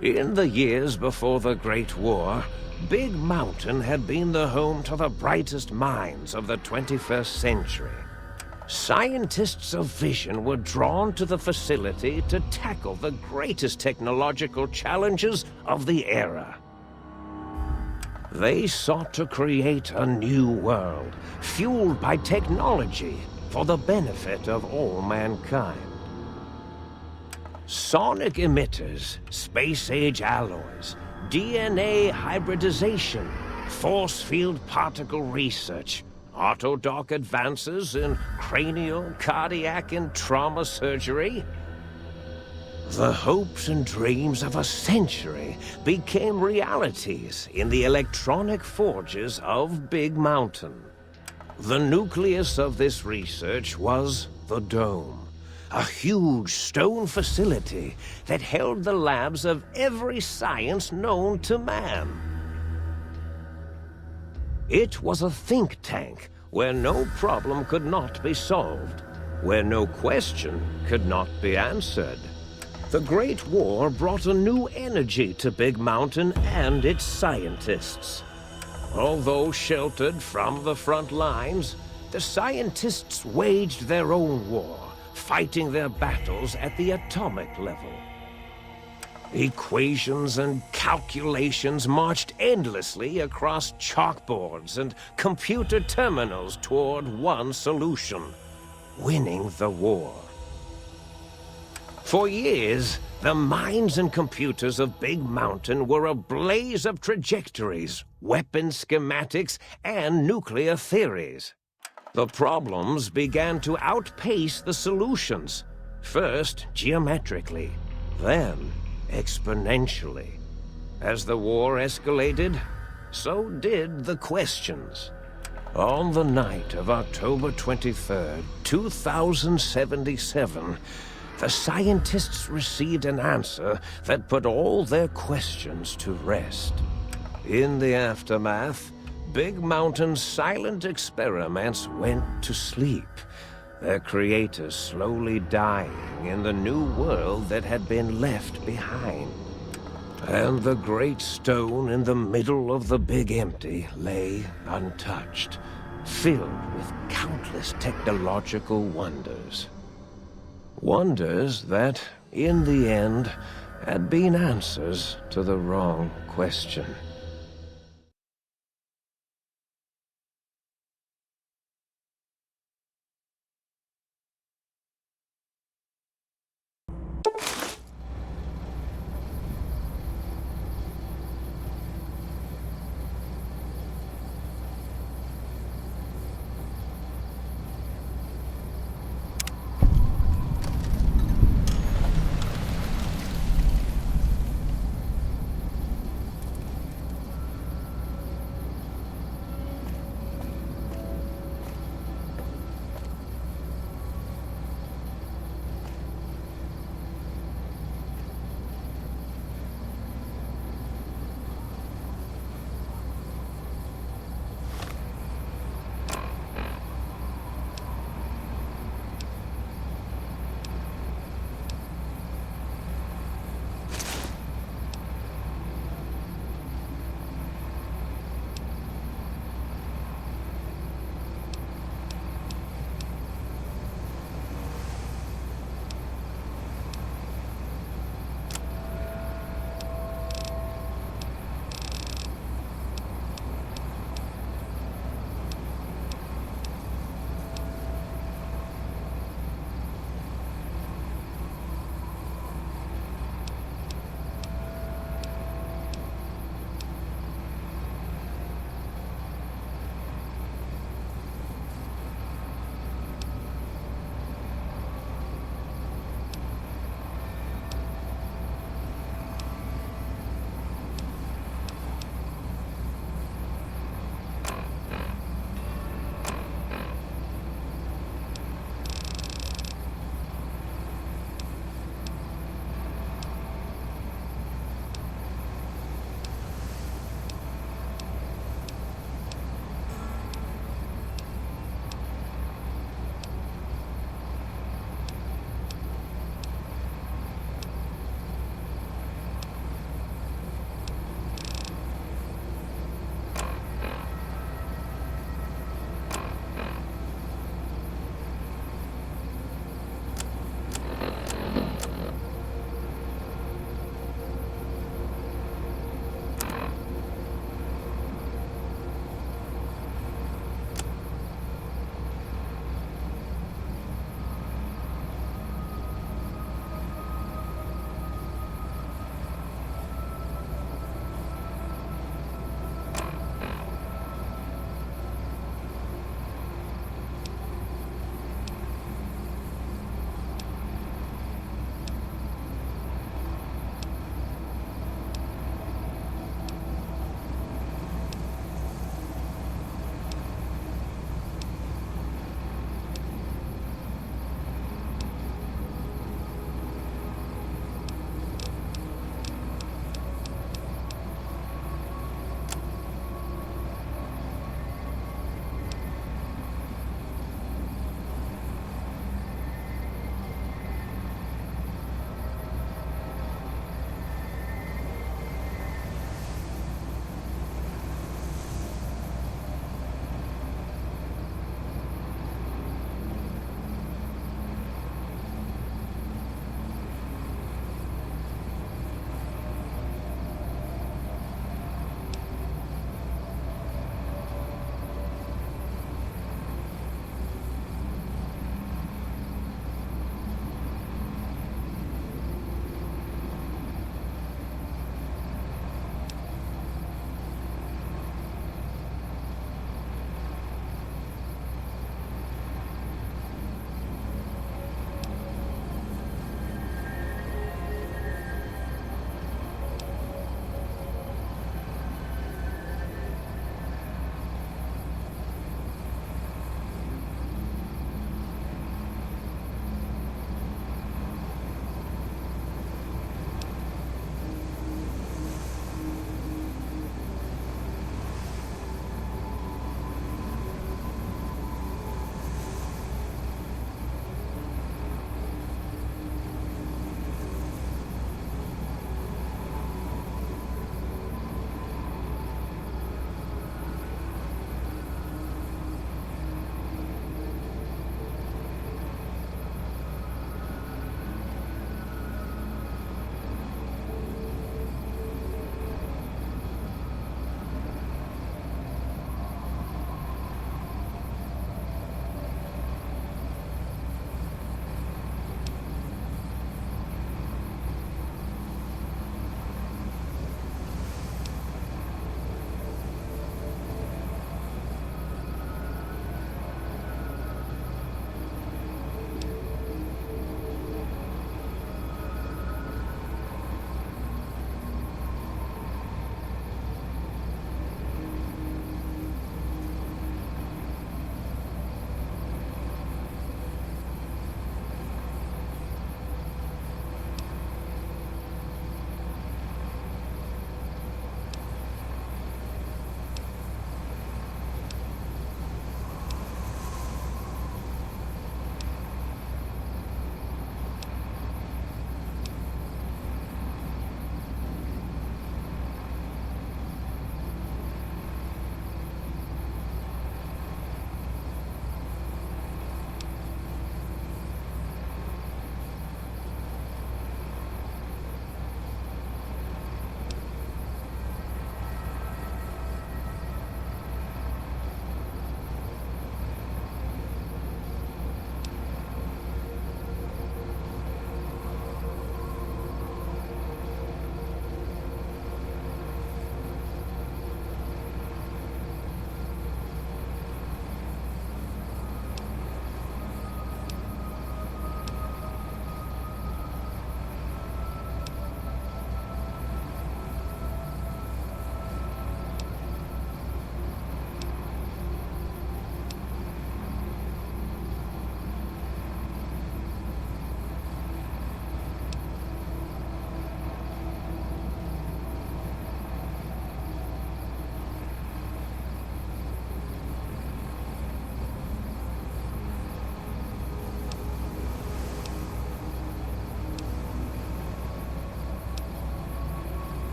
In the years before the Great War, Big Mountain had been the home to the brightest minds of the 21st century. Scientists of vision were drawn to the facility to tackle the greatest technological challenges of the era. They sought to create a new world, fueled by technology for the benefit of all mankind. Sonic emitters, space-age alloys, DNA hybridization, force field particle research, autodoc advances in cranial, cardiac, and trauma surgery. The hopes and dreams of a century became realities in the electronic forges of Big Mountain. The nucleus of this research was the Dome, a huge stone facility that held the labs of every science known to man. It was a think tank where no problem could not be solved, where no question could not be answered. The Great War brought a new energy to Big Mountain and its scientists. Although sheltered from the front lines, the scientists waged their own war, fighting their battles at the atomic level. Equations and calculations marched endlessly across chalkboards and computer terminals toward one solution: winning the war. For years, the minds and computers of Big Mountain were a blaze of trajectories, weapon schematics, and nuclear theories. The problems began to outpace the solutions, first geometrically, then exponentially. As the war escalated, so did the questions. On the night of October 23rd, 2077, the scientists received an answer that put all their questions to rest. In the aftermath, Big Mountain's silent experiments went to sleep, their creators slowly dying in the new world that had been left behind. And the great stone in the middle of the Big Empty lay untouched, filled with countless technological wonders. Wonders that, in the end, had been answers to the wrong question.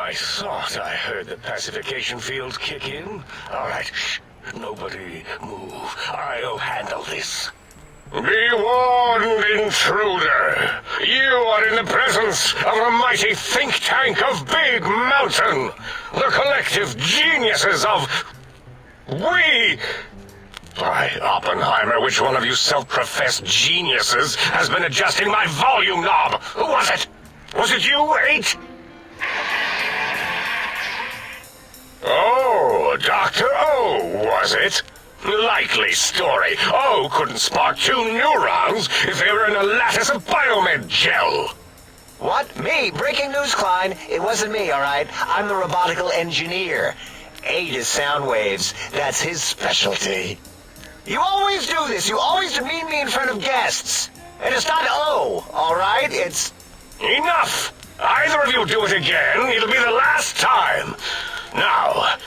I thought I heard the pacification field kick in. All right, shh. Nobody move. I'll handle this. Be warned, intruder. You are in the presence of the mighty think tank of Big Mountain. The collective geniuses of... We... By Oppenheimer, which one of you self-professed geniuses has been adjusting my volume knob? Who was it? Was it you, 8? Oh, Dr. O, was it? Likely story. O couldn't spark 2 neurons if they were in a lattice of biomed gel. What? Me? Breaking news, Klein. It wasn't me, all right? I'm the robotical engineer. 8 is sound waves. That's his specialty. You always do this. You always demean me in front of guests. And it's not O, all right? It's... Enough! Either of you do it again, it'll be the last time. Now...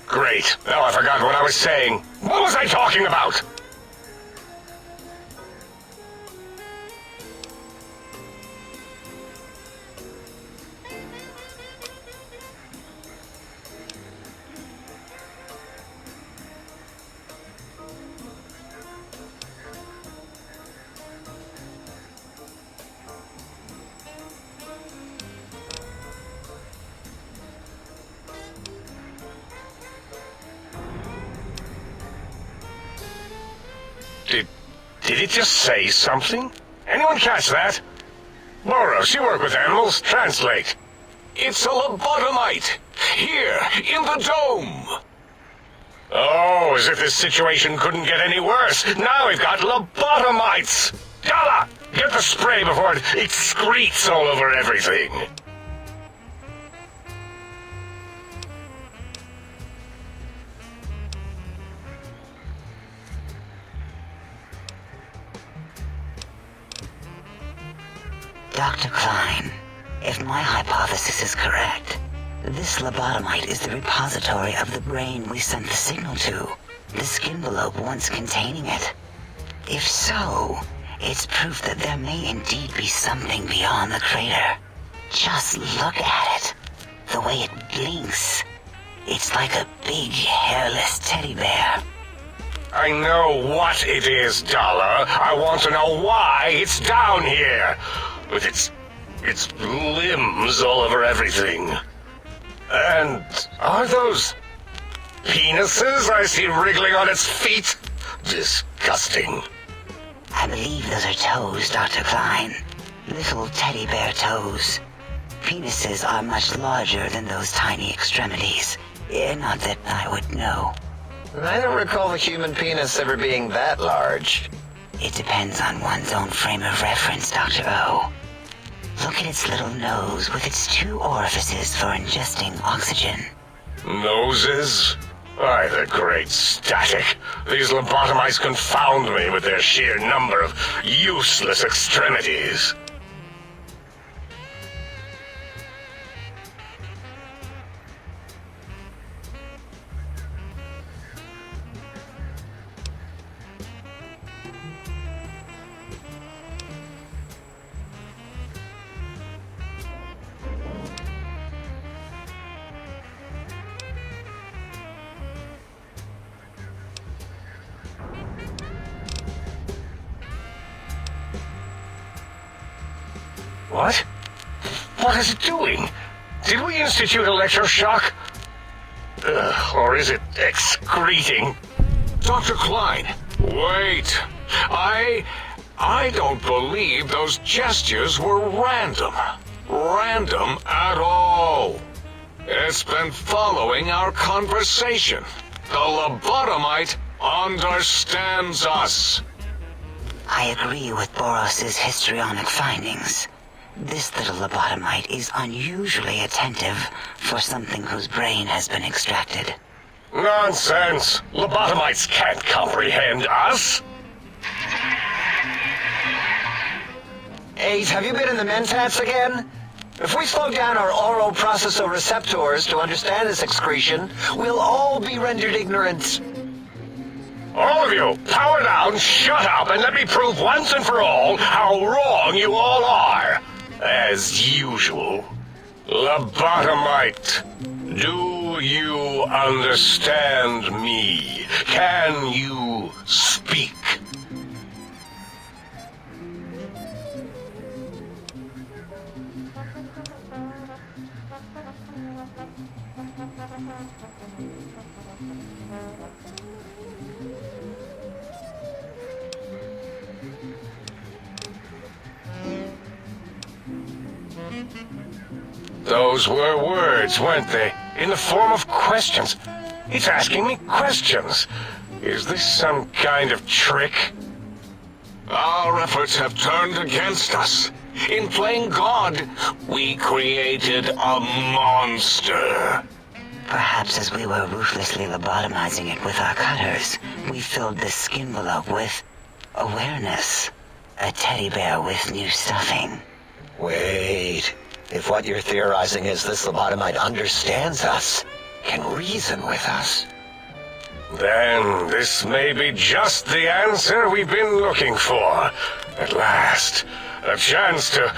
Great. Now I forgot what I was saying. What was I talking about? Did it just say something? Anyone catch that? Boros, you work with animals. Translate. It's a lobotomite. Here, in the dome. Oh, as if this situation couldn't get any worse. Now we've got lobotomites. Dala, get the spray before it excretes all over everything. Dr. Klein, if my hypothesis is correct, this lobotomite is the repository of the brain we sent the signal to, the skin envelope once containing it. If so, it's proof that there may indeed be something beyond the crater. Just look at it. The way it blinks. It's like a big, hairless teddy bear. I know what it is, Dollar. I want to know why it's down here. With its limbs all over everything. And are those penises I see wriggling on its feet? Disgusting. I believe those are toes, Dr. Klein. Little teddy bear toes. Penises are much larger than those tiny extremities. Not that I would know. I don't recall the human penis ever being that large. It depends on one's own frame of reference, Dr. O. Look at its little nose with its 2 orifices for ingesting oxygen. Noses? Why, the great static. These lobotomites confound me with their sheer number of useless extremities. What? What is it doing? Did we institute electroshock? Or is it excreting? Dr. Klein, wait. I don't believe those gestures were random. Random at all. It's been following our conversation. The lobotomite understands us. I agree with Boros's histrionic findings. This little lobotomite is unusually attentive for something whose brain has been extracted. Nonsense! Lobotomites can't comprehend us! 8, have you been in the mentats again? If we slow down our oral processoreceptors to understand this excretion, we'll all be rendered ignorant. All of you, power down, shut up, and let me prove once and for all how wrong you all are. As usual. Lobotomite, do you understand me? Can you speak? Those were words, weren't they? In the form of questions. It's asking me questions. Is this some kind of trick? Our efforts have turned against us. In playing God, we created a monster. Perhaps as we were ruthlessly lobotomizing it with our cutters, we filled this skin envelope with awareness. A teddy bear with new stuffing. Wait. If what you're theorizing is this lobotomite understands us, can reason with us, then this may be just the answer we've been looking for. At last, a chance to...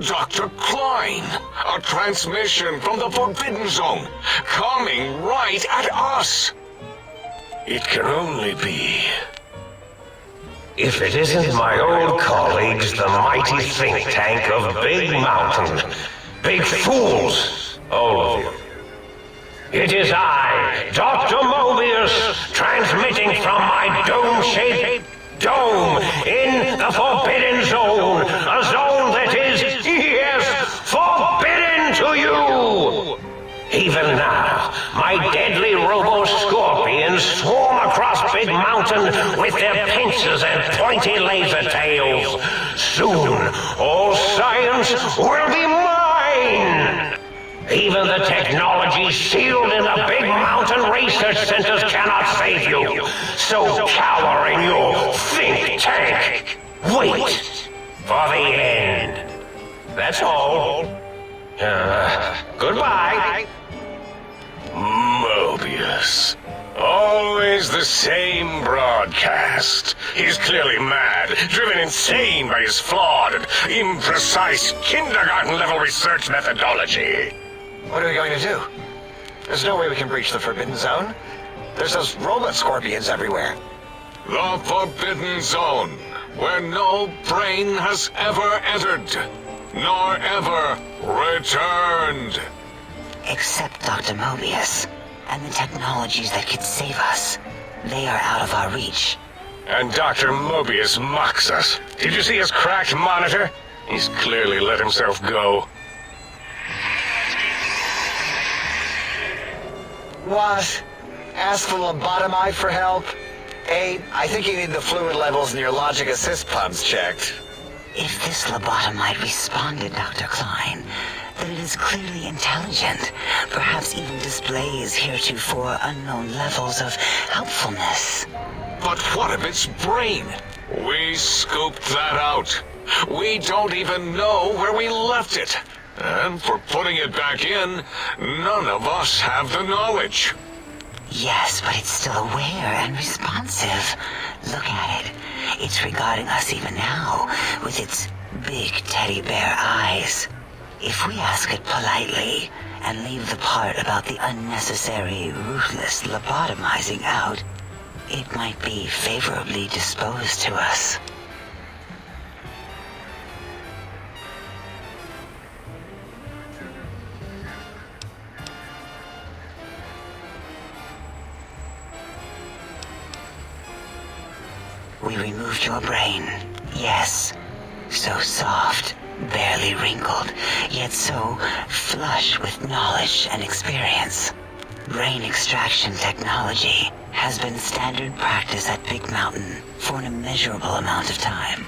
Dr. Klein, a transmission from the Forbidden Zone, coming right at us. It can only be... If it isn't my old colleagues, the mighty think tank of Big Mountain. Big fools, all of you. It is I, Dr. Mobius, transmitting from my dome-shaped dome in the Forbidden Zone. A zone that is, yes, forbidden to you! Even now, my deadly robo-scorpions swarm across Big Mountain with their pincers and pointy laser tails. Soon, all science will be mine! Even the technology sealed in the Big Mountain research centers cannot save you. So cower in your think tank. Wait for the end. That's all. Goodbye. Mobius. Always the same broadcast. He's clearly mad, driven insane by his flawed and imprecise kindergarten-level research methodology. what are we going to do? There's no way we can breach the Forbidden Zone. There's those robot scorpions everywhere. The Forbidden Zone, where no brain has ever entered, nor ever returned. Except Dr. Mobius, and the technologies that could save us. They are out of our reach. And Dr. Mobius mocks us. Did you see his cracked monitor? He's clearly let himself go. What? Ask the lobotomite for help? I think you need the fluid levels in your logic assist pumps checked. If this lobotomite responded, Dr. Klein, then it is clearly intelligent, perhaps even displays heretofore unknown levels of helpfulness. But what of its brain? We scooped that out. We don't even know where we left it. And for putting it back in, none of us have the knowledge. Yes, but it's still aware and responsive. Look at it. It's regarding us even now, with its big teddy bear eyes. If we ask it politely, and leave the part about the unnecessary, ruthless lobotomizing out, it might be favorably disposed to us. We removed your brain, yes. So soft, barely wrinkled, yet so flush with knowledge and experience. Brain extraction technology has been standard practice at Big Mountain for an immeasurable amount of time.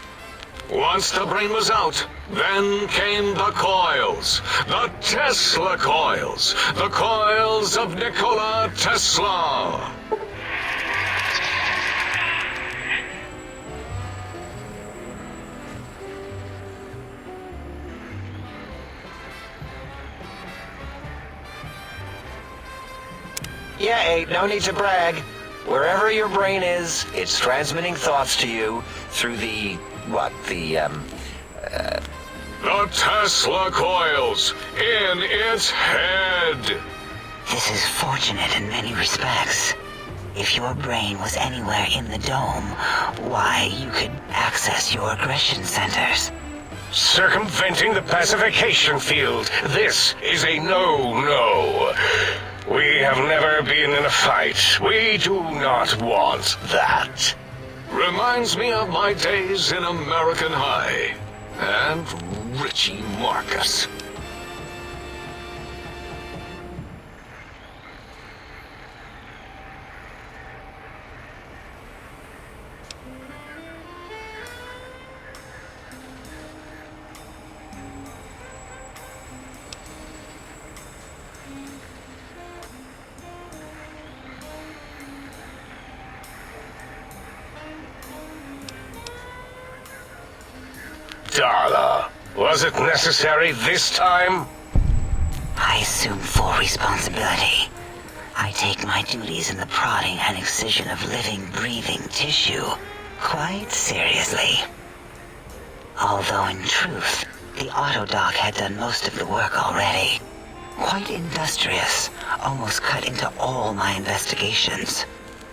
Once the brain was out, then came the coils. The Tesla coils. The coils of Nikola Tesla. Yeah, no need to brag. Wherever your brain is, it's transmitting thoughts to you through the The Tesla coils in its head. This is fortunate in many respects. If your brain was anywhere in the dome, why, you could access your aggression centers. Circumventing the pacification field. This is a no-no. We have never been in a fight. We do not want that. Reminds me of my days in American High. And Richie Marcus. Darla, was it necessary this time? I assume full responsibility. I take my duties in the prodding and excision of living, breathing tissue quite seriously. Although in truth, the autodoc had done most of the work already. Quite industrious, almost cut into all my investigations.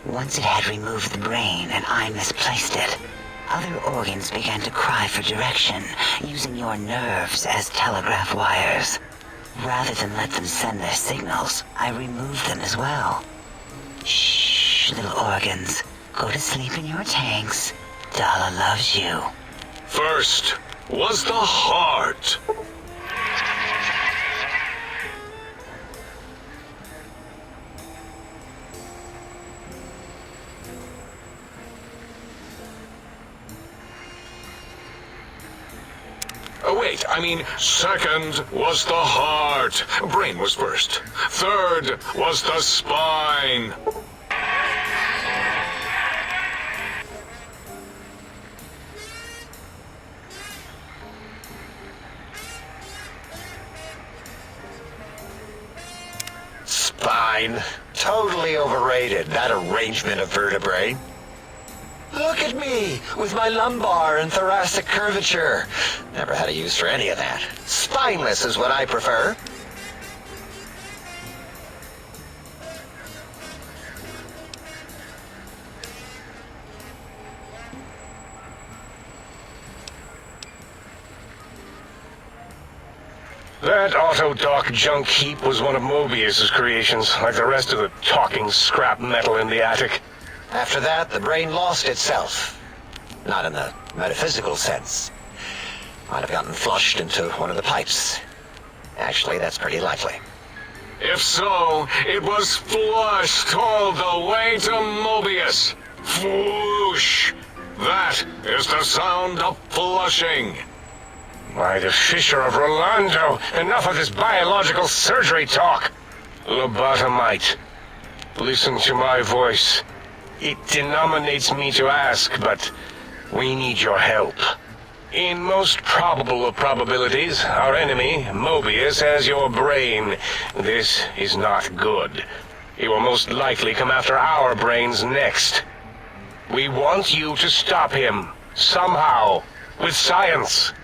Once it had removed the brain and I misplaced it, other organs began to cry for direction, using your nerves as telegraph wires. Rather than let them send their signals, I removed them as well. Shh, little organs. Go to sleep in your tanks. Dala loves you. First was the heart. Wait, I mean, second was the heart. Brain was first. Third was the spine. Spine. Totally overrated, that arrangement of vertebrae. Look at me, with my lumbar and thoracic curvature. Never had a use for any of that. Spineless is what I prefer. That autodoc junk heap was one of Mobius's creations, like the rest of the talking scrap metal in the attic. After that, the brain lost itself. Not in the metaphysical sense. Might have gotten flushed into one of the pipes. Actually, that's pretty likely. If so, it was flushed all the way to Mobius. Flush! That is the sound of flushing. By the Fisher of Rolando, enough of this biological surgery talk. Lobotomite, listen to my voice. It denominates me to ask, but we need your help. In most probable of probabilities, our enemy, Mobius, has your brain. This is not good. He will most likely come after our brains next. We want you to stop him, somehow, with science.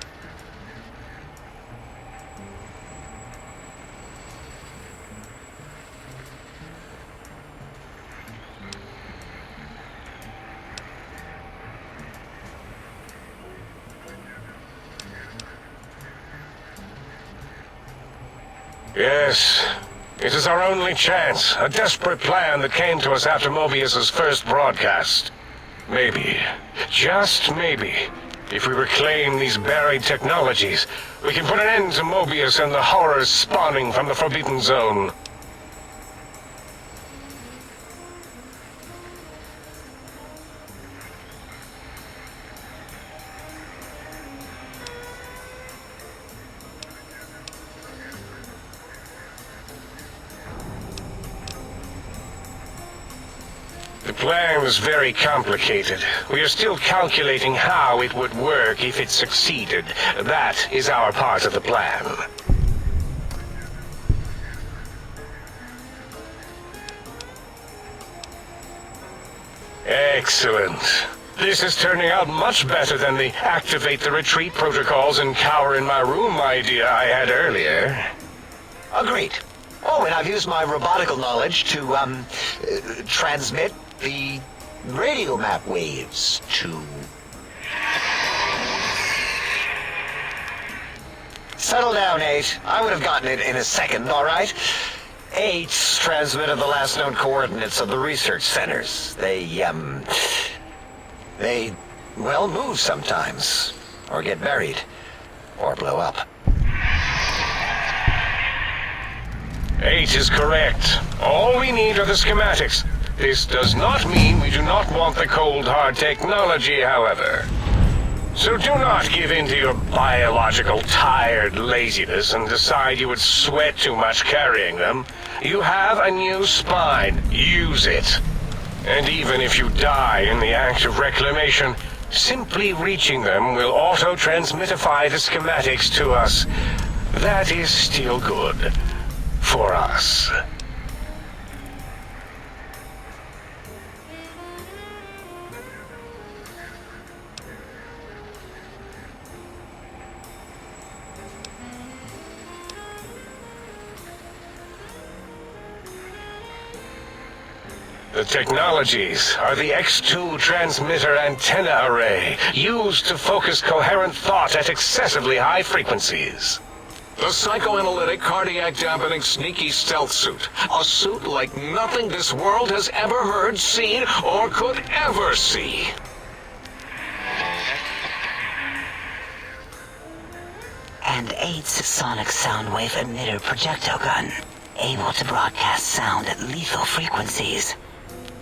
Yes, it is our only chance, a desperate plan that came to us after Mobius's first broadcast. Maybe, just maybe, if we reclaim these buried technologies, we can put an end to Mobius and the horrors spawning from the Forbidden Zone. The plan is very complicated. We are still calculating how it would work if it succeeded. That is our part of the plan. Excellent. This is turning out much better than the activate the retreat protocols and cower in my room idea I had earlier. Agreed. Oh, and I've used my robotical knowledge to, transmit the radio map waves to... Settle down, 8. I would have gotten it in a second, all right? 8's transmitted the last known coordinates of the research centers. They, well, move sometimes. Or get buried. Or blow up. 8 is correct. All we need are the schematics. This does not mean we do not want the cold hard technology, however. So do not give in to your biological tired laziness and decide you would sweat too much carrying them. You have a new spine. Use it. And even if you die in the act of reclamation, simply reaching them will auto-transmitify the schematics to us. That is still good. For us. The technologies are the X2 transmitter antenna array, used to focus coherent thought at excessively high frequencies. The psychoanalytic, cardiac dampening, sneaky stealth suit. A suit like nothing this world has ever heard, seen, or could ever see. And 8's sonic sound wave emitter projectile gun, able to broadcast sound at lethal frequencies.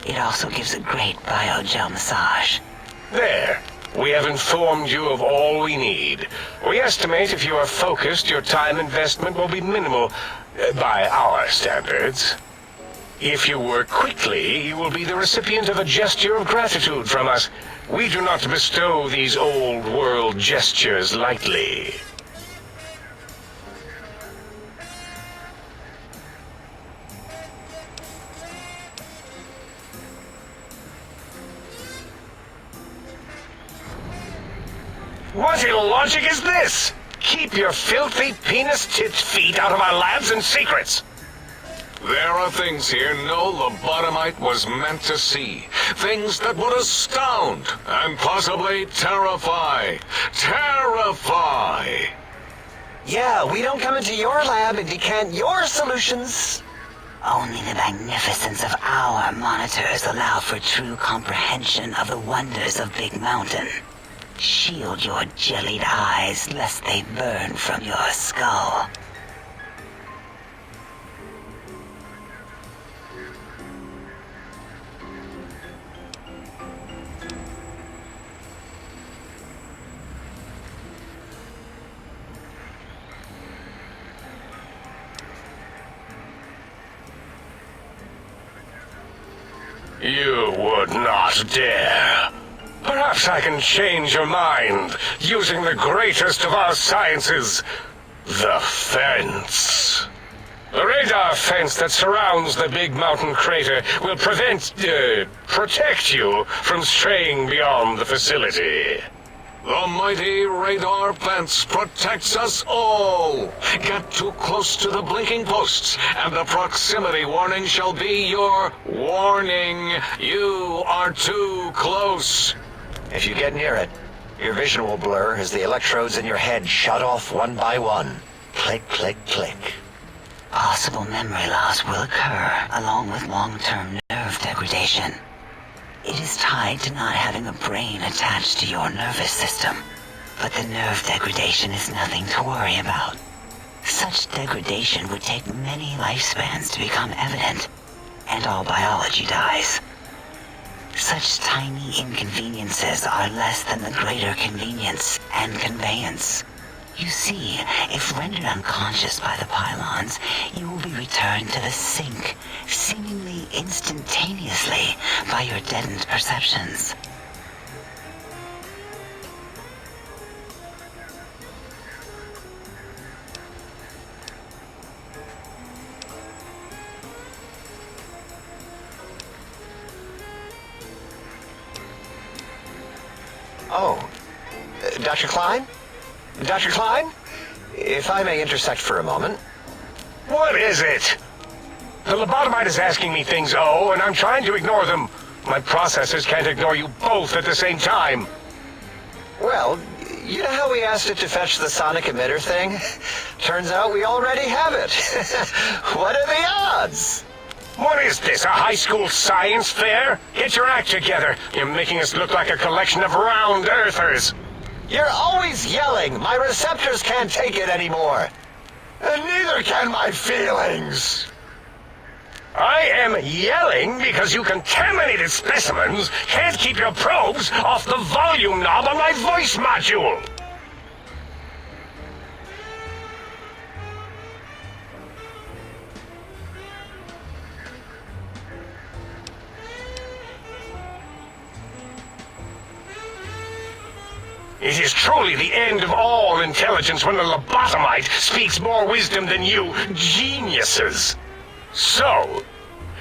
It also gives a great biogel massage. There. We have informed you of all we need. We estimate if you are focused, your time investment will be minimal, by our standards. If you work quickly, you will be the recipient of a gesture of gratitude from us. We do not bestow these old world gestures lightly. What illogic is this? Keep your filthy penis-tipped feet out of our labs and secrets! There are things here no lobotomite was meant to see. Things that would astound and possibly terrify. Terrify! Yeah, we don't come into your lab and decant your solutions. Only the magnificence of our monitors allow for true comprehension of the wonders of Big Mountain. Shield your jellied eyes lest they burn from your skull. You would not dare. Perhaps I can change your mind, using the greatest of our sciences, the fence. The radar fence that surrounds the Big Mountain crater will protect you from straying beyond the facility. The mighty radar fence protects us all. Get too close to the blinking posts, and the proximity warning shall be your warning. You are too close. If you get near it, your vision will blur as the electrodes in your head shut off one by one. Click, click, click. Possible memory loss will occur, along with long-term nerve degradation. It is tied to not having a brain attached to your nervous system, but the nerve degradation is nothing to worry about. Such degradation would take many lifespans to become evident, and all biology dies. Such tiny inconveniences are less than the greater convenience and conveyance. You see, if rendered unconscious by the pylons, you will be returned to the sink, seemingly instantaneously, by your deadened perceptions. Oh, Dr. Klein? Dr. Klein? If I may intersect for a moment. What is it? The lobotomite is asking me things, and I'm trying to ignore them. My processors can't ignore you both at the same time. Well, you know how we asked it to fetch the sonic emitter thing? Turns out we already have it. What are the odds? What is this, a high school science fair? Get your act together. You're making us look like a collection of round earthers. You're always yelling. My receptors can't take it anymore. And neither can my feelings. I am yelling because you contaminated specimens can't keep your probes off the volume knob on my voice module. It is truly the end of all intelligence when the lobotomite speaks more wisdom than you geniuses. So,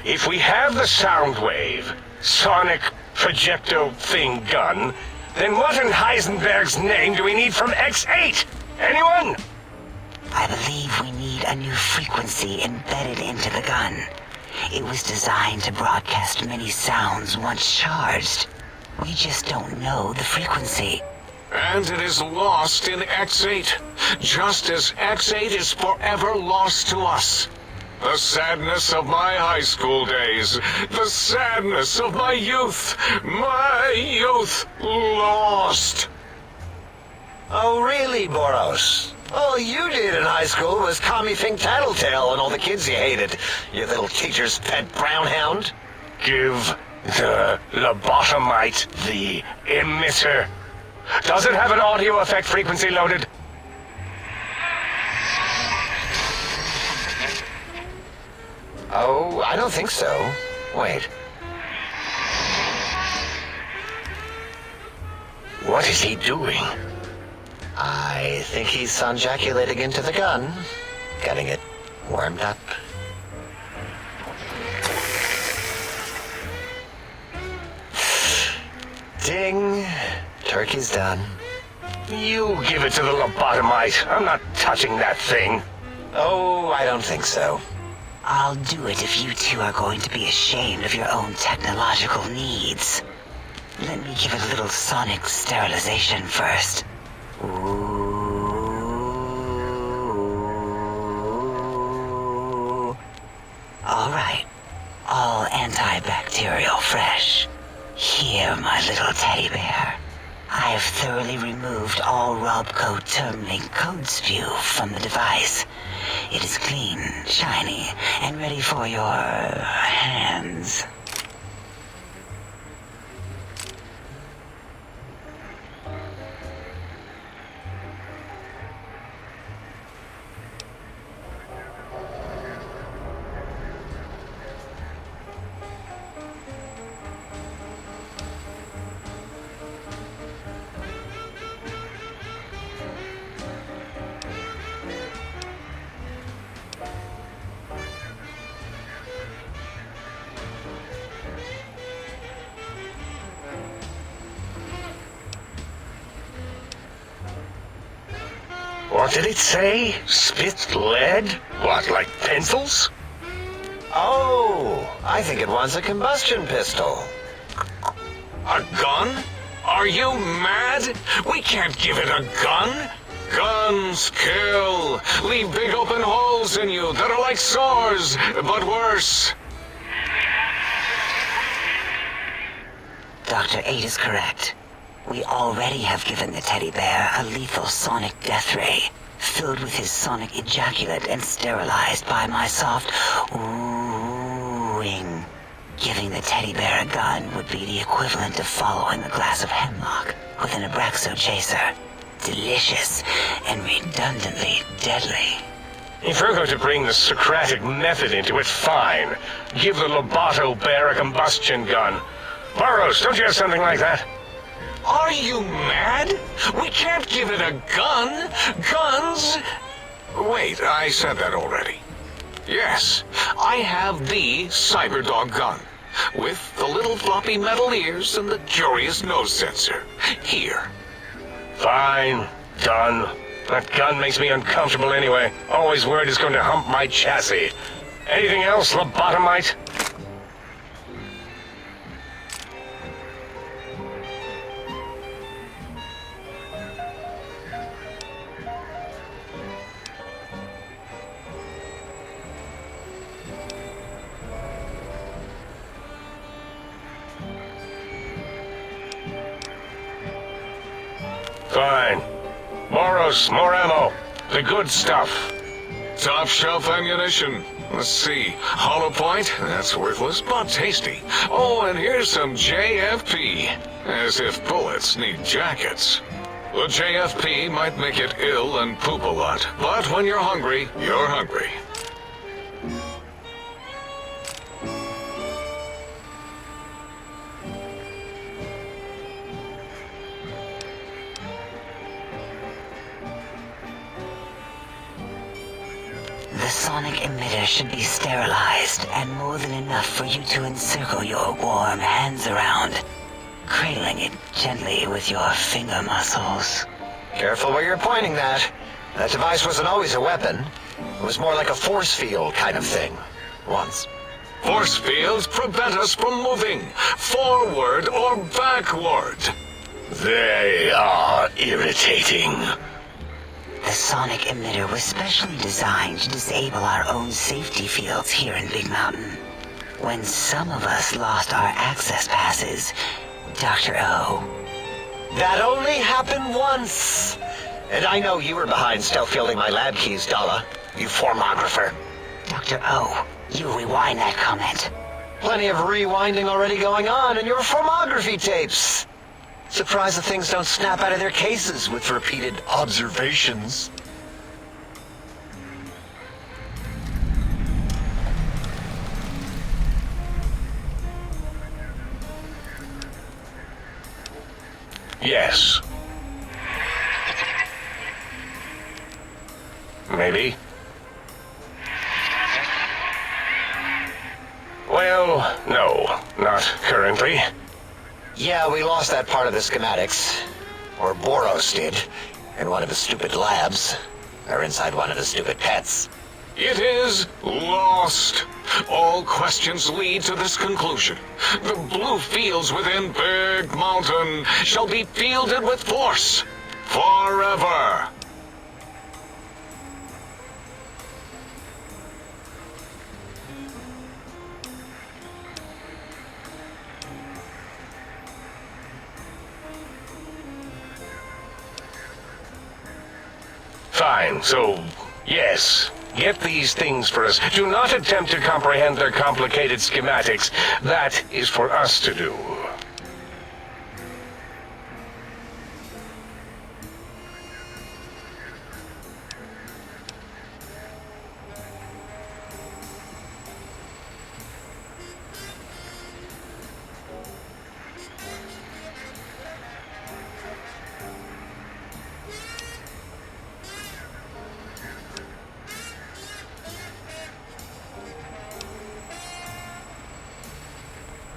if we have the sound wave, sonic projecto thing gun, then what in Heisenberg's name do we need from X8? Anyone? I believe we need a new frequency embedded into the gun. It was designed to broadcast many sounds once charged. We just don't know the frequency. And it is lost in X8, just as X8 is forever lost to us. The sadness of my high school days, the sadness of my youth lost. Oh, really, Boros? All you did in high school was call me Fink Tattletale and all the kids you hated, you little teacher's pet brown hound. Give the lobotomite the emitter. Does it have an audio effect frequency loaded? Oh, I don't think so. Wait. What is he doing? I think he's sonjaculating into the gun. Getting it warmed up. Ding. Turkey's done. You give it to the lobotomite. I'm not touching that thing. Oh, I don't think so. I'll do it if you two are going to be ashamed of your own technological needs. Let me give it a little sonic sterilization first. Ooh. All right. All antibacterial fresh. Here, my little teddy bear. I have thoroughly removed all Robco termlink code spew from the device. It is clean, shiny, and ready for your hands. What did it say? Spit lead? What, like pencils? Oh, I think it wants a combustion pistol. A gun? Are you mad? We can't give it a gun. Guns kill. Leave big open holes in you that are like sores, but worse. Dr. 8 is correct. We already have given the teddy bear a lethal sonic death ray, filled with his sonic ejaculate and sterilized by my soft oohing. Giving the teddy bear a gun would be the equivalent of following a glass of hemlock with an Abraxo chaser. Delicious and redundantly deadly. If you're going to bring the Socratic method into it, fine. Give the Loboto bear a combustion gun. Burroughs, don't you have something like that? Are you mad? We can't give it a gun. Guns... Wait, I said that already. Yes, I have the Cyberdog gun. with the little floppy metal ears and the curious nose sensor. Here. Fine. Done. That gun makes me uncomfortable anyway. Always worried it's going to hump my chassis. Anything else, lobotomite? Fine. Moros, more ammo. The good stuff. Top shelf ammunition. Let's see. Hollow point? That's worthless, but tasty. Oh, and here's some JFP. As if bullets need jackets. The JFP might make it ill and poop a lot, but when you're hungry, you're hungry. The sonic emitter should be sterilized and more than enough for you to encircle your warm hands around, cradling it gently with your finger muscles. Careful where you're pointing that. That device wasn't always a weapon. It was more like a force field kind of thing. Once. Force fields prevent us from moving, forward or backward. They are irritating. The sonic emitter was specially designed to disable our own safety fields here in Big Mountain. When some of us lost our access passes, Dr. O. That only happened once. And I know you were behind stealth fielding my lab keys, Dala. You formographer. Dr. O, you rewind that comment. Plenty of rewinding already going on in your formography tapes. Surprised the things don't snap out of their cases with repeated observations. Yes. Maybe. Well, no, not currently. Yeah, we lost that part of the schematics. Or Boros did. In one of his stupid labs. Or inside one of his stupid pets. It is lost. All questions lead to this conclusion. The blue fields within Big Mountain shall be fielded with force. Forever. Fine, so, yes. Get these things for us. Do not attempt to comprehend their complicated schematics. That is for us to do.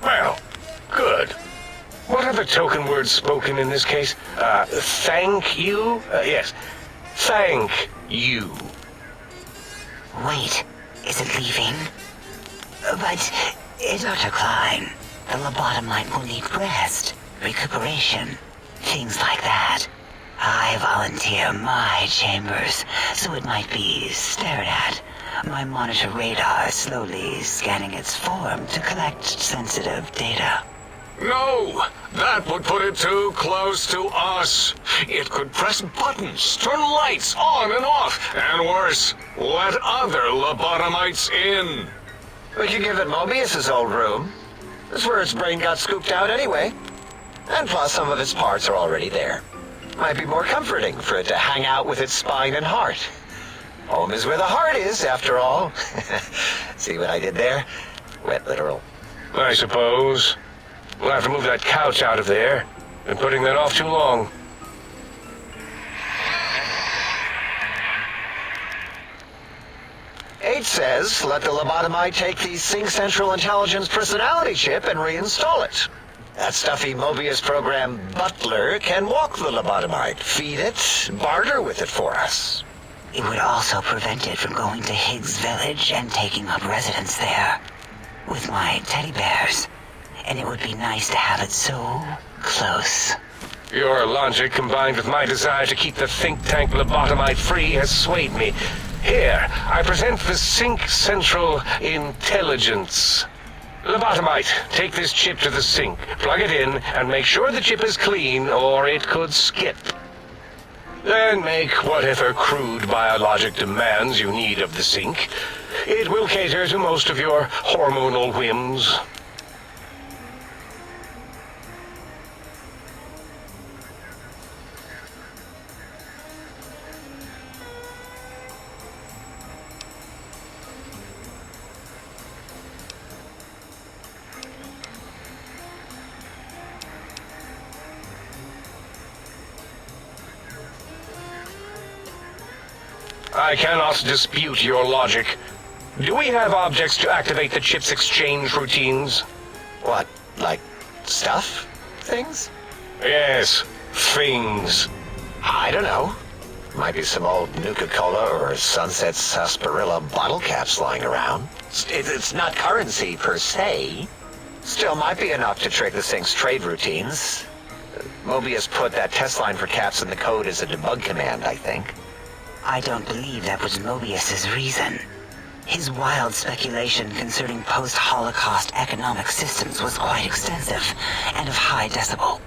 Well, good. What are the token words spoken in this case? Thank you? Yes. Thank you. Wait, is it leaving? But, Dr. Klein, the lobotomite will need rest, recuperation, things like that. I volunteer my chambers, so it might be stared at. My monitor radar slowly scanning its form to collect sensitive data. No, that would put it too close to us. It could press buttons, turn lights on and off, and worse, let other lobotomites in. We could give it Mobius's old room. That's where its brain got scooped out anyway. And plus some of its parts are already there. Might be more comforting for it to hang out with its spine and heart. Home is where the heart is, after all. See what I did there? Wet literal. I suppose. We'll have to move that couch out of there. Been putting that off too long. Kate says let the lobotomite take the Sync Central Intelligence personality chip and reinstall it. That stuffy Mobius program butler can walk the lobotomite, feed it, barter with it for us. It would also prevent it from going to Higgs Village and taking up residence there with my teddy bears. And it would be nice to have it so close. Your logic, combined with my desire to keep the think tank lobotomite free, has swayed me. Here, I present the Sync Central Intelligence. Lobotomite, take this chip to the sink, plug it in, and make sure the chip is clean, or it could skip. Then make whatever crude biologic demands you need of the sink. It will cater to most of your hormonal whims. I cannot dispute your logic. Do we have objects to activate the chip's exchange routines? What, like stuff? Things? Yes, things. I don't know. Might be some old Nuka-Cola or Sunset Sarsaparilla bottle caps lying around. It's not currency per se. Still might be enough to trick the Sync's trade routines. Mobius put that test line for caps in the code as a debug command, I think. I don't believe that was Mobius's reason. His wild speculation concerning post-Holocaust economic systems was quite extensive and of high decibel.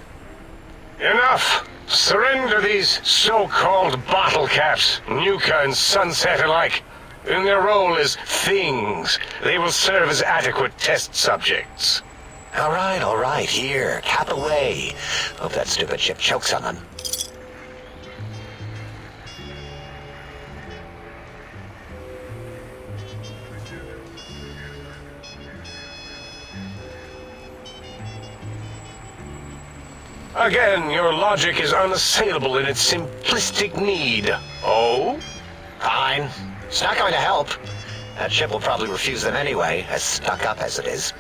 Enough! Surrender these so-called bottle caps, Nuka and Sunset alike. In their role as things, they will serve as adequate test subjects. All right, here, cap away. Hope that stupid chip chokes on them. Again, your logic is unassailable in its simplistic need. Oh? Fine. It's not going to help. That chip will probably refuse them anyway, as stuck up as it is.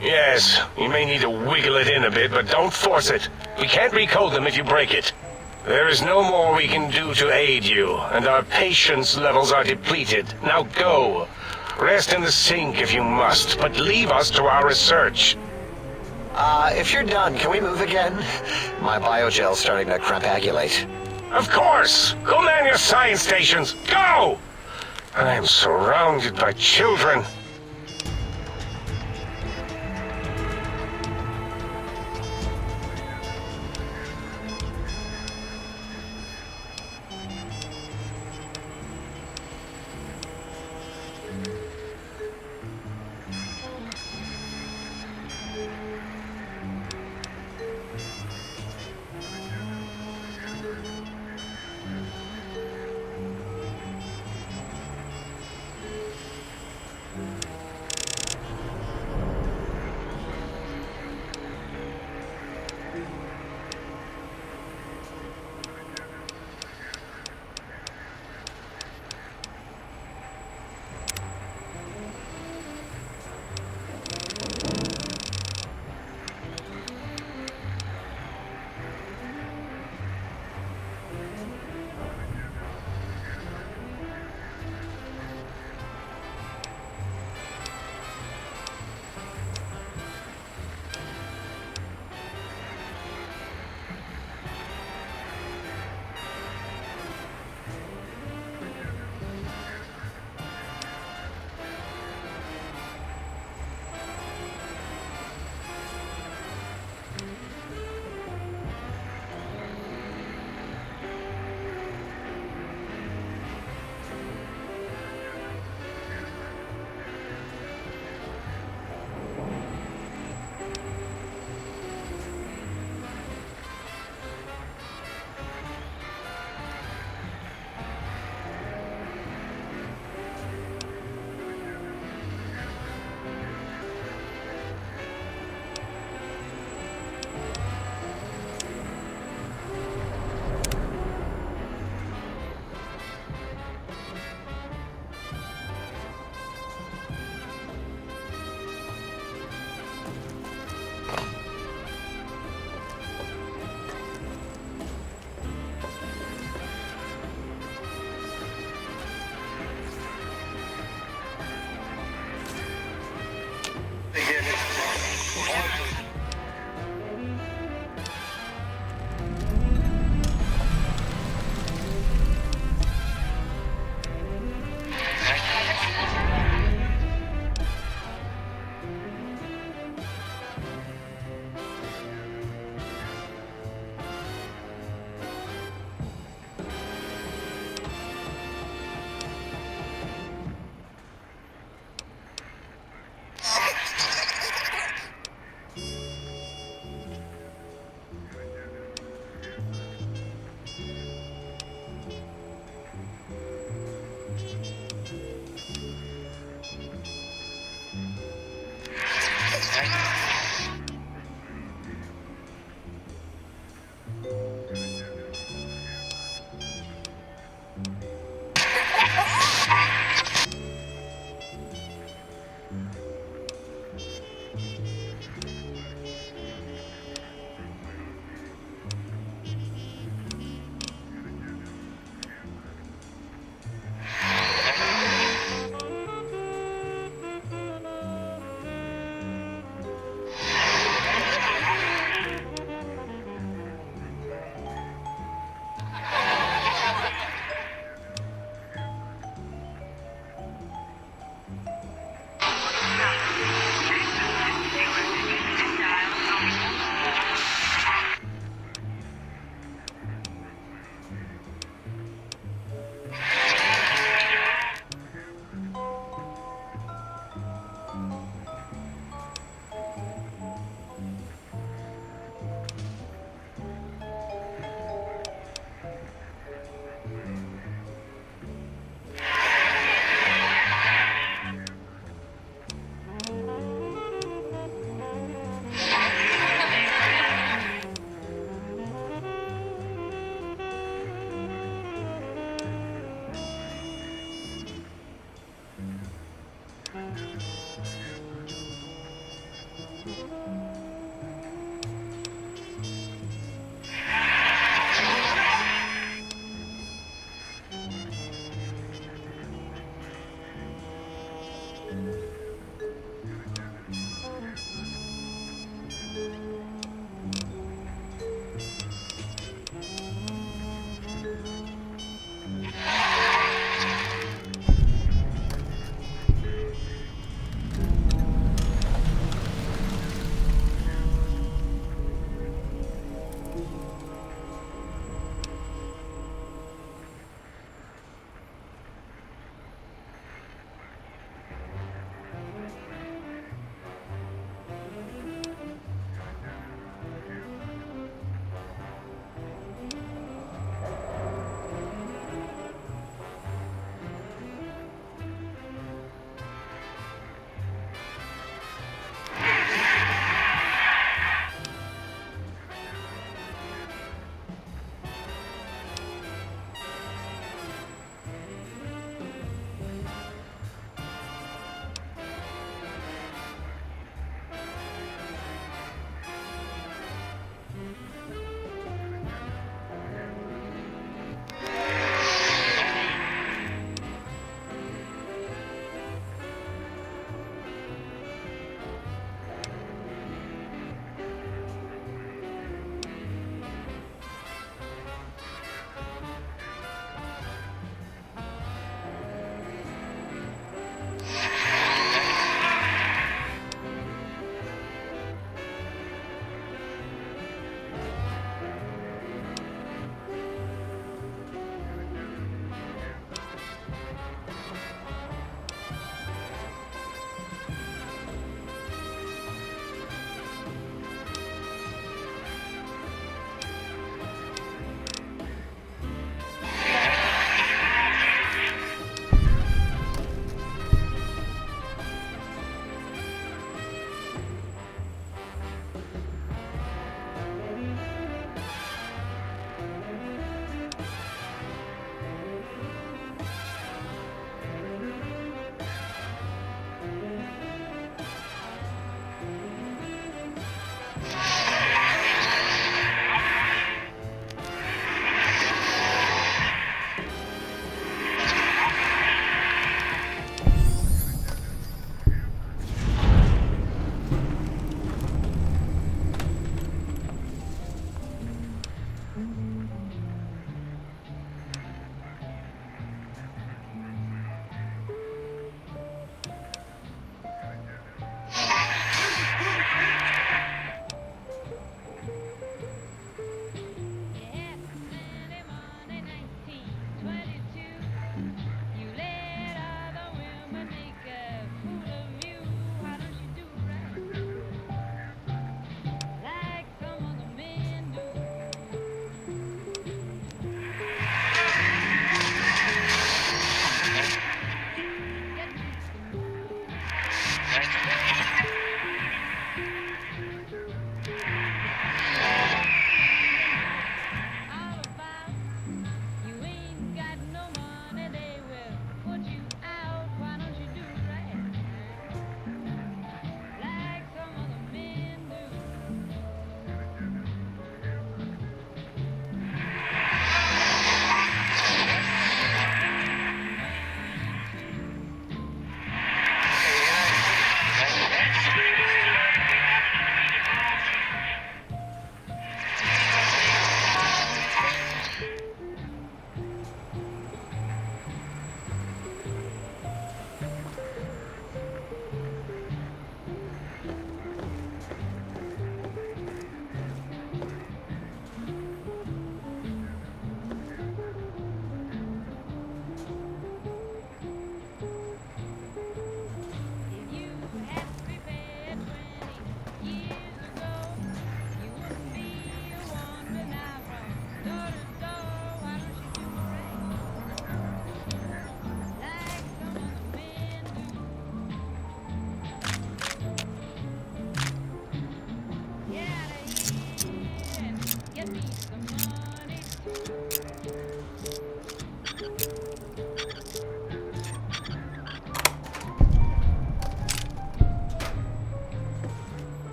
Yes, you may need to wiggle it in a bit, but don't force it. We can't recode them if you break it. There is no more we can do to aid you, and our patience levels are depleted. Now go. Rest in the sink if you must, but leave us to our research. If you're done, can we move again? My biogel's starting to crampagulate. Of course! Go man your science stations! Go! I am surrounded by children.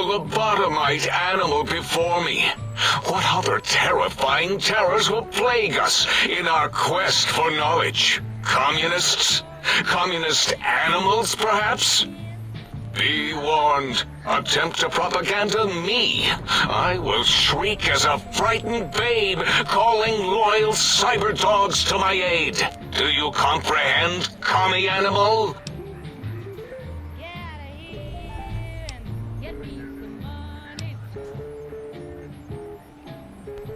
lobotomite animal before me. What other terrifying terrors will plague us in our quest for knowledge? Communists? Communist animals, perhaps? Be warned. Attempt to propaganda me. I will shriek as a frightened babe, calling loyal cyber dogs to my aid. Do you comprehend, commie animal?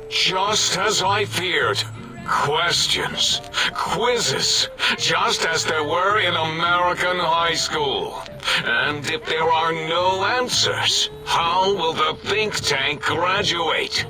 Just as I feared. Questions, quizzes, just as there were in American high school. And if there are no answers, how will the think tank graduate?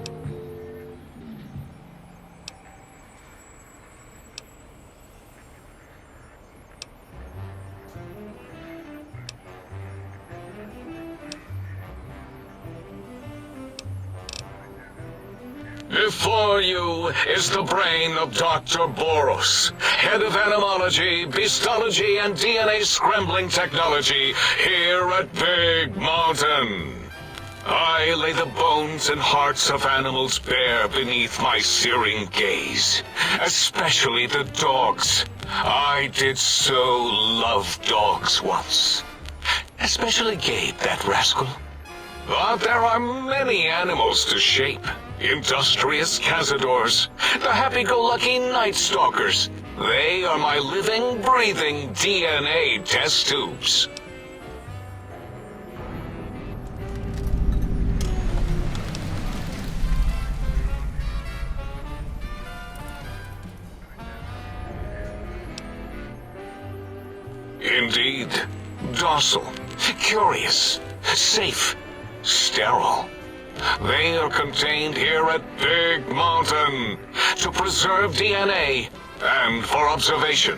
Before you is the brain of Dr. Boros, head of animology, beastology, and DNA scrambling technology here at Big Mountain. I lay the bones and hearts of animals bare beneath my searing gaze, especially the dogs. I did so love dogs once. Especially Gabe, that rascal. But there are many animals to shape. Industrious cazadors, the happy-go-lucky night stalkers. They are my living, breathing DNA test tubes. Indeed, docile, curious, safe, sterile. They are contained here at Big Mountain to preserve DNA and for observation.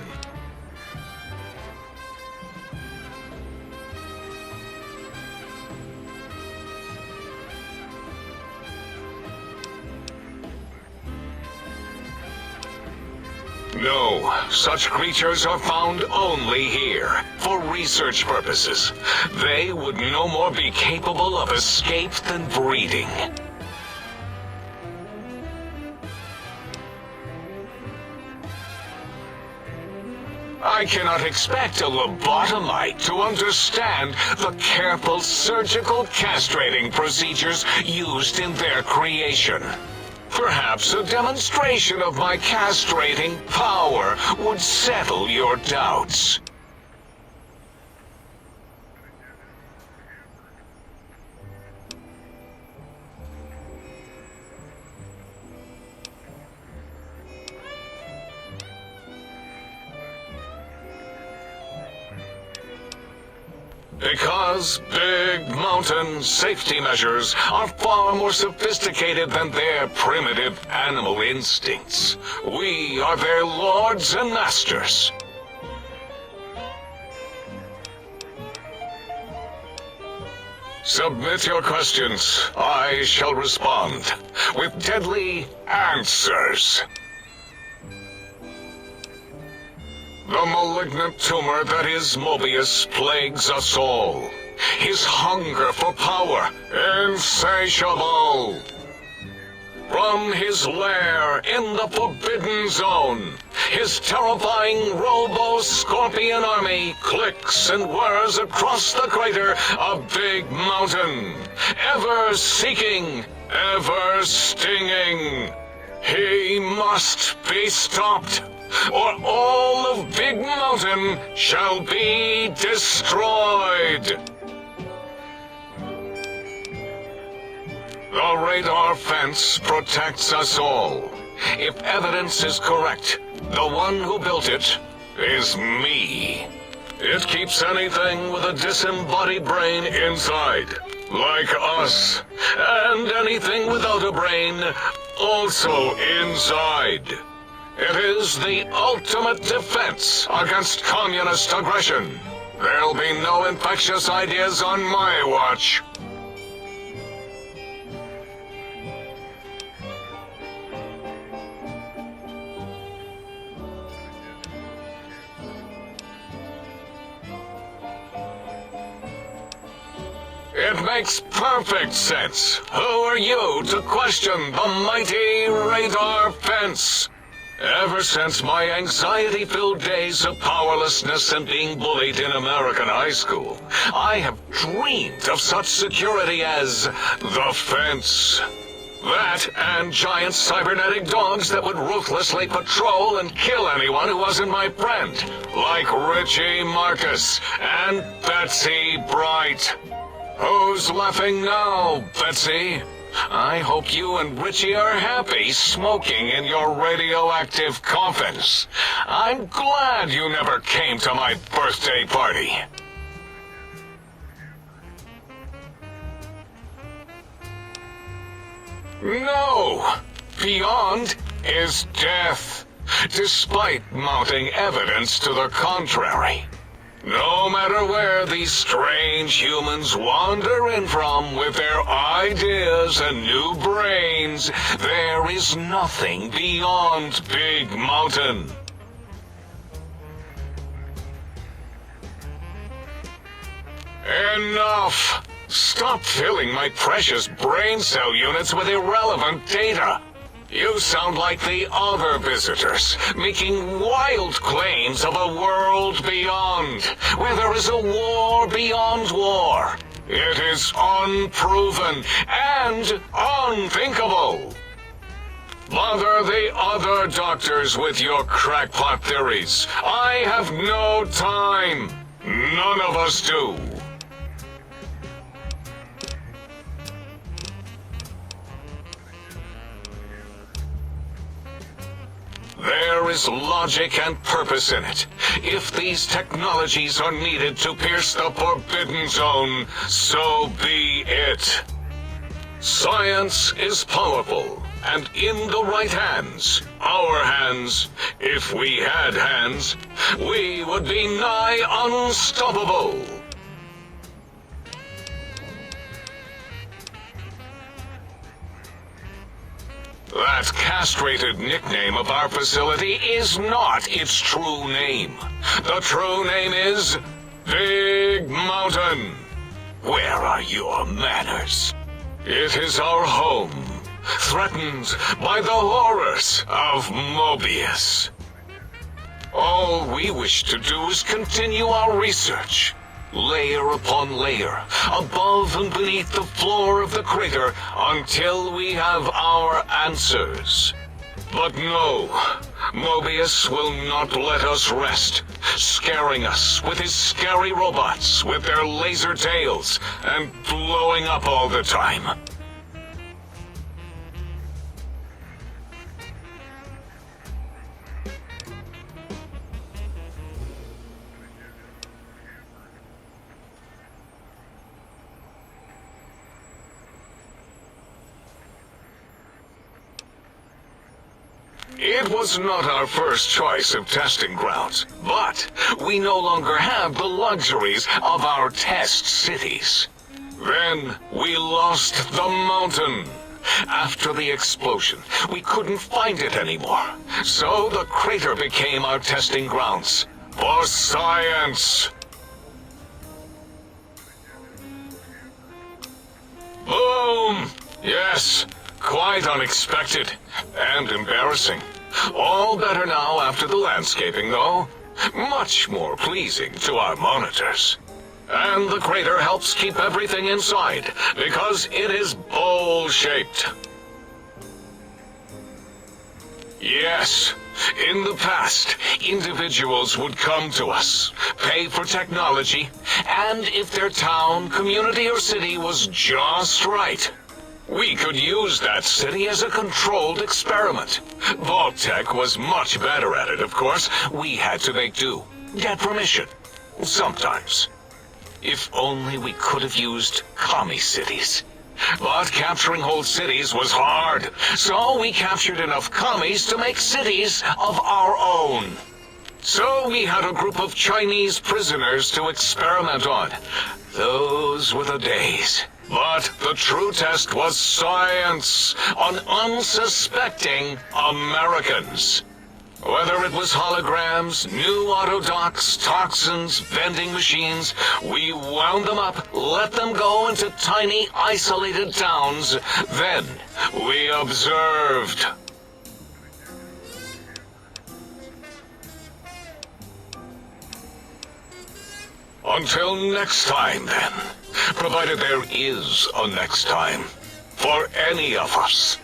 No, such creatures are found only here, for research purposes. They would no more be capable of escape than breeding. I cannot expect a lobotomite to understand the careful surgical castrating procedures used in their creation. Perhaps a demonstration of my castrating power would settle your doubts. Because Big Mountain safety measures are far more sophisticated than their primitive animal instincts. We are their lords and masters. Submit your questions. I shall respond with deadly answers. The malignant tumor that is Mobius plagues us all. His hunger for power, insatiable. From his lair in the Forbidden Zone, his terrifying Robo-Scorpion army clicks and whirs across the crater of Big Mountain, ever seeking, ever stinging. He must be stopped, or all of Big Mountain shall be destroyed. The radar fence protects us all. If evidence is correct, the one who built it is me. It keeps anything with a disembodied brain inside, like us, and anything without a brain also inside. It is the ultimate defense against communist aggression. There'll be no infectious ideas on my watch. It makes perfect sense. Who are you to question the mighty radar fence? Ever since my anxiety-filled days of powerlessness and being bullied in American high school, I have dreamed of such security as the fence. That and giant cybernetic dogs that would ruthlessly patrol and kill anyone who wasn't my friend, like Richie Marcus and Betsy Bright. Who's laughing now, Betsy? I hope you and Richie are happy smoking in your radioactive coffins. I'm glad you never came to my birthday party. No! Beyond is death, despite mounting evidence to the contrary. No matter where these strange humans wander in from with their ideas and new brains, there is nothing beyond Big Mountain. Enough! Stop filling my precious brain cell units with irrelevant data. You sound like the other visitors, making wild claims of a world beyond, where there is a war beyond war. It is unproven and unthinkable. Bother the other doctors with your crackpot theories. I have no time. None of us do. There is logic and purpose in it. If these technologies are needed to pierce the Forbidden Zone, so be it. Science is powerful, and in the right hands, our hands, if we had hands, we would be nigh unstoppable. That castrated nickname of our facility is not its true name. The true name is Big Mountain. Where are your manners? It is our home, threatened by the horrors of Mobius. All we wish to do is continue our research, layer upon layer, above and beneath the floor of the crater, until we have our answers. But no, Mobius will not let us rest, scaring us with his scary robots with their laser tails and blowing up all the time. It was not our first choice of testing grounds, but we no longer have the luxuries of our test cities. Then we lost the mountain. After the explosion, we couldn't find it anymore, so the crater became our testing grounds for science. Boom! Yes. Quite unexpected and embarrassing. All better now after the landscaping, though. Much more pleasing to our monitors. And the crater helps keep everything inside, because it is bowl-shaped. Yes, in the past, individuals would come to us, pay for technology, and if their town, community, or city was just right, we could use that city as a controlled experiment. Vault-Tec was much better at it, of course. We had to make do. Get permission. Sometimes. If only we could have used commie cities. But capturing whole cities was hard, so we captured enough commies to make cities of our own. So we had a group of Chinese prisoners to experiment on. Those were the days. But the true test was science on unsuspecting Americans. Whether it was holograms, new autodocs, toxins, vending machines, we wound them up, let them go into tiny, isolated towns. Then we observed. Until next time, then. Provided there is a next time. For any of us.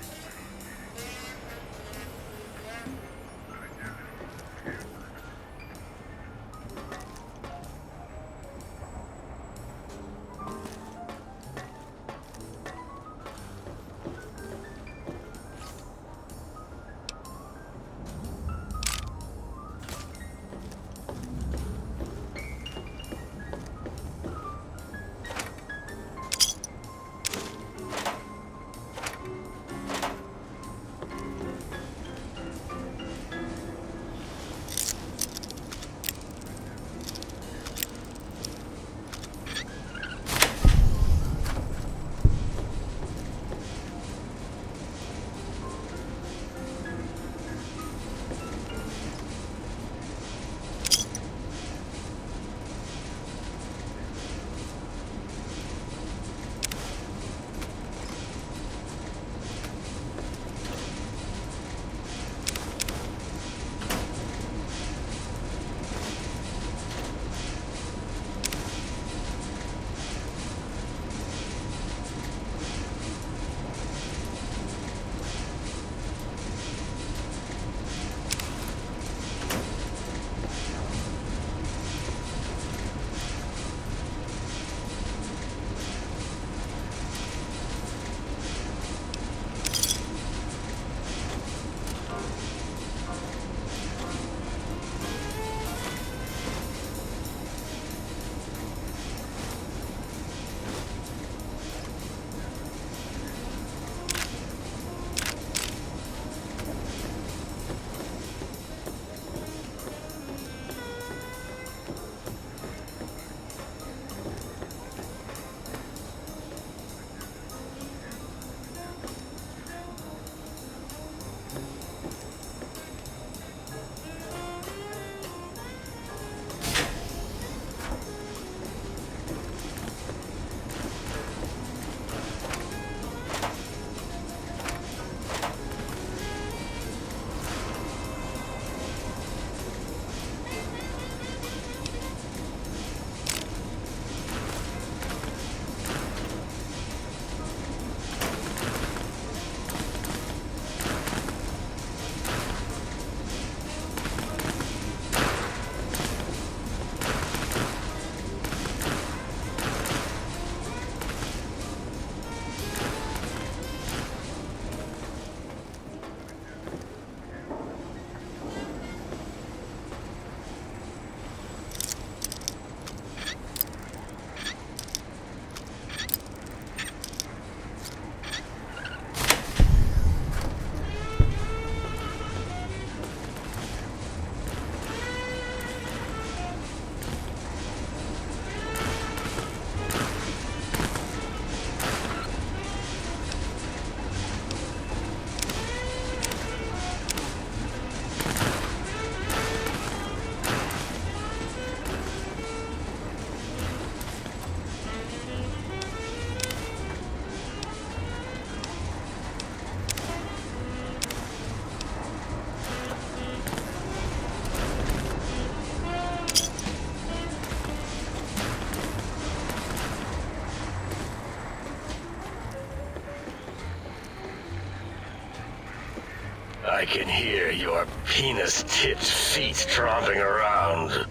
I can hear your penis-tipped feet tromping around.